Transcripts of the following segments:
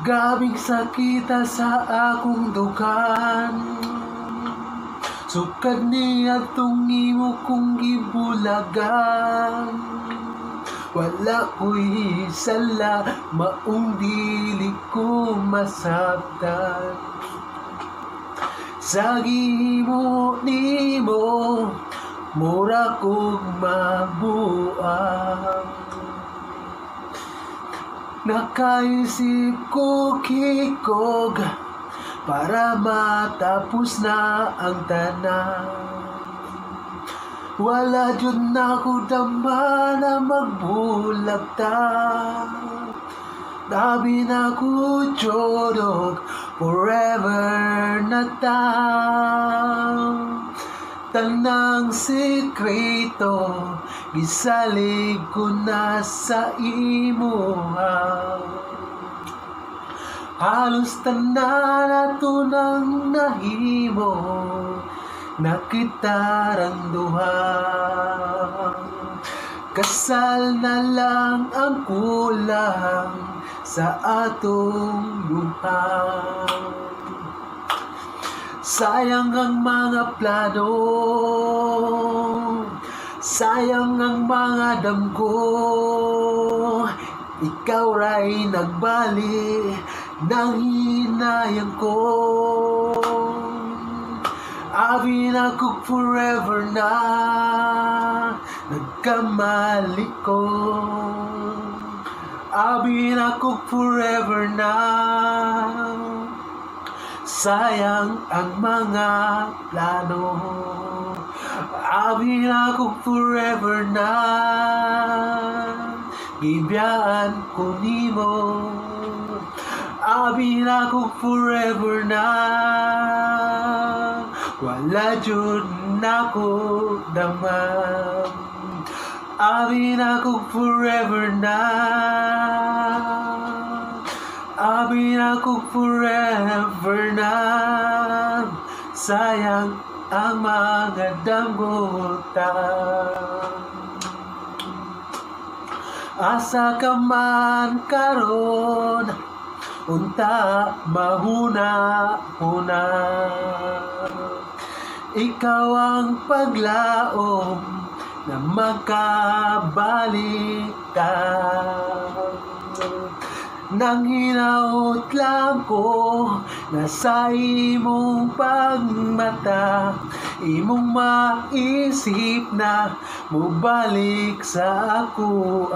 Gabing sakita sa akong dukan, sukad niya tong imo kong gibulagan. Wala ko'y sala, maong dili ko masabtan. Sa gihimo nimo, mura kog mabuang. Nakaisip ko kikog para matapos na ang tanan. Wala jud na ko dama na magbulagta. Dabi na ko tiyodog forever na ta. Tanang sekreto gisalig ko na sa imo. Halos tanan ato nang nahimo, nakitarang duha. Kasal na lang ang kulang sa atong luha. Sayang ang mga plano, sayang ang mga damgo. Ikaw ray nagbali ng hinayang ko. Abi na ko forever na nagkamali ko. Abi na ko forever na. Sayang ang mga plano. Abi na ko forever na. Gibiyaan ko nimo. Abi na ko forever na. Wala jud na ko damam. Abi na ko forever na. Abi na ko forever na. Sayang ang mga damgotan. Asa ka man karon, unta mahuna-huna. Ikaw ang paglaom na magkabalik ka. Nang hinaut lang ko na sa imong pagmata, imong maisip na mubalik sa ako.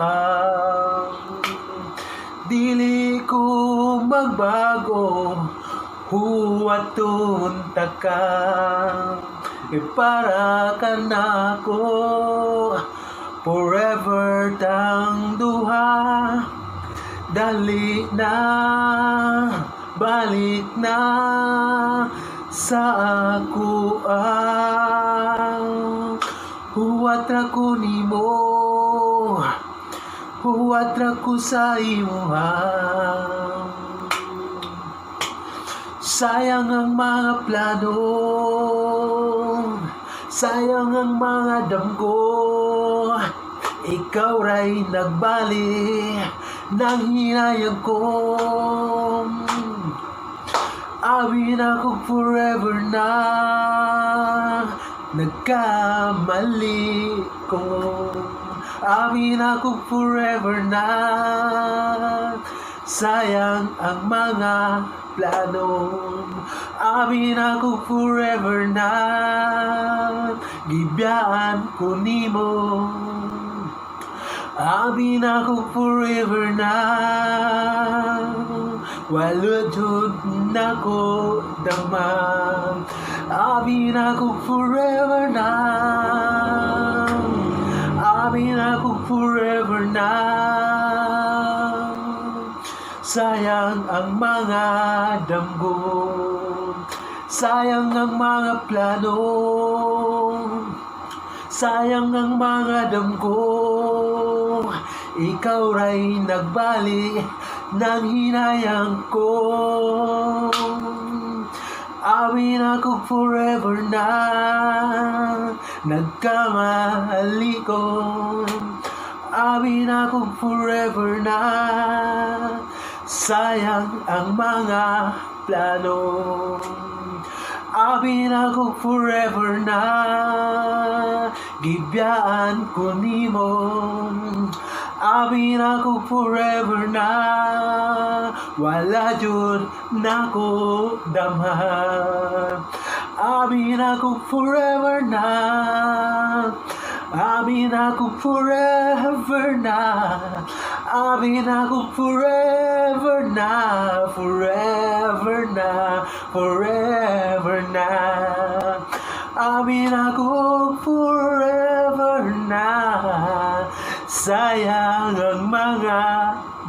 Dili ko magbago, huwaton taka. Para ka na ko, forever tang duha. Dali na, balik na sa ako. Huwat ra ko nimo, huwat ra ko sa imo. Sayang ang mga plano, sayang ang mga damgo. Ikaw ray nagbali ng hinayang ko. Abi na ko forever na nagkamali ko. Abi na ko forever na. Sayang ang mga plano. Abi na ko forever na. Gibiyaan ko nimo. Abi na ko forever na. Wala jud na ko damam. Abi na ko forever na. Abi na ko forever na. Sayang ang mga damgo, sayang ang mga plano, sayang ang mga damgo. Ikaw ray nagbali ng hinayang ko. Abi na ko forever na nagkamali ko. Abi na ko forever na. sayang ang mga plano. Amin ako forever na gibiyaan ko nimo. Amin ako forever na wala jud nako damhan. Amin ako forever na. Amin ako forever na. Amin ako forever na. Forever na. Forever na. Amin ako forever na. Sayang ang mga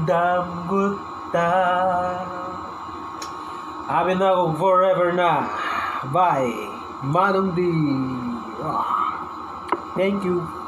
damguta. Amin ako forever na. Bye. Manong D. Thank you.